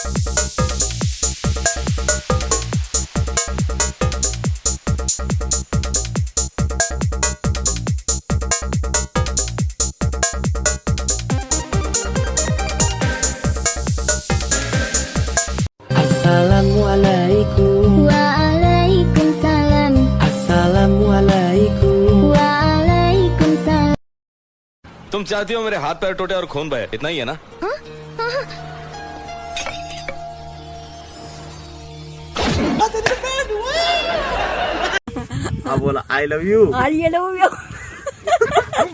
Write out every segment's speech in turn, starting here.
Assalamualaikum. Waalaikumsalam. Assalamualaikum. Waalaikumsalam. तुम चाहती हो मेरे हाथ पैर टूटे और खून बहे, इतना ही है ना? अब बोला I love you. I love you.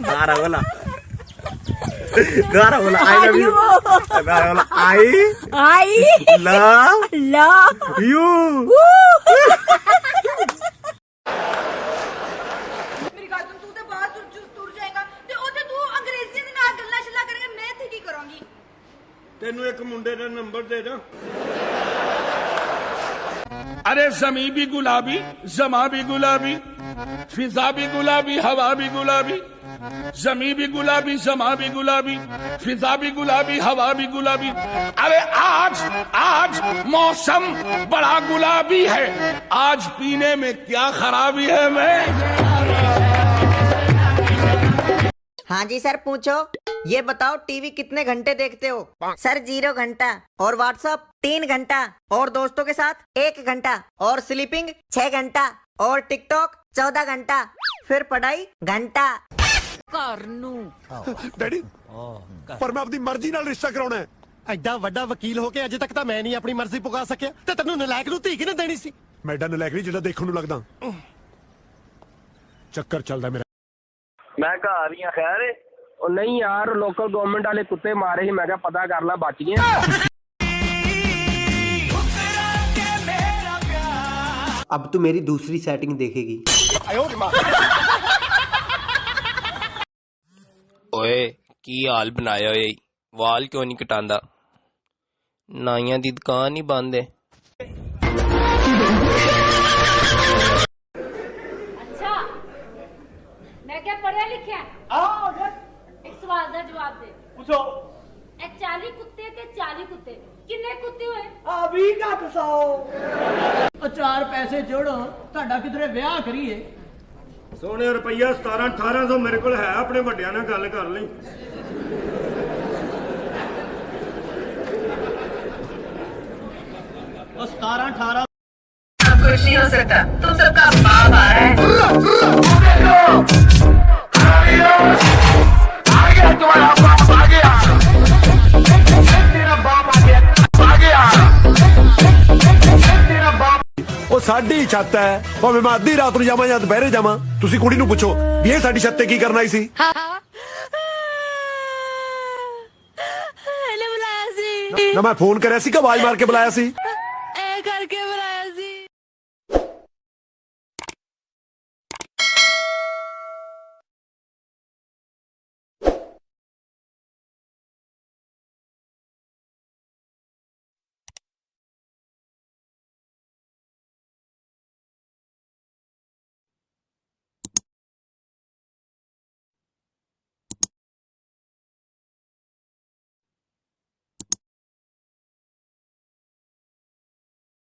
गारा बोला गारा बोला आई लव यू। गारा बोला आई लव यू। ਮੇਰੀ ਗੱਲ ਸੁਣ, ਤੂੰ ਤੇ ਬਾਹਰ ਤੁਰ ਜਾਏਗਾ ਤੇ ਉੱਥੇ ਤੂੰ ਅੰਗਰੇਜ਼ੀ ਦੇ ਨਾਲ ਗੱਲਾਂ ਛੱਲਾ ਕਰੇਗਾ, ਮੈਂ ਇੱਥੇ ਕੀ ਕਰਾਂਗੀ? ਤੈਨੂੰ ਇੱਕ ਮੁੰਡੇ ਦਾ ਨੰਬਰ ਦੇ ਦਾਂ। अरे ज़मी भी गुलाबी, ज़मा भी गुलाबी, फिजा भी गुलाबी, हवा भी गुलाबी। ज़मी भी गुलाबी, ज़मा भी गुलाबी, फिजा भी गुलाबी, हवा भी गुलाबी। अरे आज मौसम बड़ा गुलाबी है। आज पीने में क्या खराबी है मैं। हाँ जी सर, पूछो। ये बताओ टीवी कितने घंटे देखते हो? सर 0 घंटा, और व्हाट्सएप 3 घंटा, और दोस्तों के साथ 1 घंटा, और स्लीपिंग 6 घंटा, और टिकटॉक 14 घंटा, फिर पढ़ाई घंटा। ਡੈਡੀ ਪਰ ਮੈਂ ਆਪਣੀ ਮਰਜ਼ੀ ਨਾਲ ਰਿਸ਼ਤਾ ਕਰਾਉਣਾ ਹੈ। ਐਡਾ ਵੱਡਾ ਵਕੀਲ ਹੋ ਕੇ ਅਜੇ ਤੱਕ ਤਾਂ ਮੈਂ ਨਹੀਂ ਆਪਣੀ ਮਰਜ਼ੀ ਪੁਗਾ ਸਕਿਆ, ਤੇ ਤੈਨੂੰ ਨਲਾਇਕ ਨੂੰ ਧੀ ਕਿਹਨੇ ਦੇਣੀ ਸੀ? ਮੈਂ ਐਡਾ ਨਲਾਇਕ ਨਹੀਂ ਜਿਹੜਾ ਦੇਖਣ ਨੂੰ ਲੱਗਦਾ। ਚੱਕਰ ਚੱਲਦਾ ਮੇਰਾ। ਮੈਂ ਘਰ ਹੀ ਆ। ਖੈਰ ਉਹ ਨਹੀਂ ਯਾਰ, ਲੋਕਲ ਗਵਰਨਮੈਂਟ ਵਾਲੇ ਕੁੱਤੇ ਮਾਰੇ ਸੀ, ਮੈਂ ਕਿਹਾ ਪਤਾ ਕਰ ਲਾ ਬਚ ਗਏ। अब तू मेरी दूसरी सेटिंग देखेगी। ਓਏ ਕੀ ਹਾਲ ਬਣਾਇਆ ਓਏ, ਵਾਲ ਕਿਉਂ ਨਹੀਂ ਕਟਾਂਦਾ? ਨਾਈਆਂ ਦੀ ਦੁਕਾਨ ਹੀ ਬੰਦ ਏ। ਅੱਛਾ, ਮੈਂ ਕਿਹਾ ਪੜਿਆ ਲਿਖਿਆ? ਇੱਕ ਸਵਾਲ ਦਾ ਜਵਾਬ ਦੇ। ਪੁੱਛੋ। ਇਹ 40 ਕੁੱਤੇ ਤੇ 40 ਕੁੱਤੇ ਕਿੰਨੇ ਕੁੱਤੇ ਹੋਏ? 20 ਘੱਟ 100। ਉਹ 4 ਪੈਸੇ ਜੋੜੋ, ਤੁਹਾਡਾ ਕਿਧਰੇ ਵਿਆਹ ਕਰੀਏ। ਸੋਨੇ ਰੁਪਈਆ 17-1800 ਮੇਰੇ ਕੋਲ ਹੈ, ਆਪਣੇ ਵੱਡਿਆਂ ਨਾਲ ਗੱਲ ਕਰ ਲਈ। ਉਹ 17-18 कुछ नहीं हो सकता, तुम सबका बाप आ रहा है। तुम्हारा बाप आ गया, तेरा बाप आ गया, तेरा बाप। ਉਹ ਸਾਡੀ ਛੱਤ ਹੈ, ਭਾਵੇਂ ਮੈਂ ਅੱਧੀ ਰਾਤ ਨੂੰ ਜਾਵਾਂ ਜਾਂ ਦੁਪਹਿਰੇ ਜਾਵਾਂ। ਤੁਸੀਂ ਕੁੜੀ ਨੂੰ ਪੁੱਛੋ ਵੀ ਇਹ ਸਾਡੀ ਛੱਤ ਤੇ ਕੀ ਕਰਨ ਆਈ ਸੀ। ਨਾ ਮੈਂ ਫੋਨ ਕਰਿਆ ਸੀ ਕਿ ਆਵਾਜ਼ ਮਾਰ ਕੇ ਬੁਲਾਇਆ ਸੀ?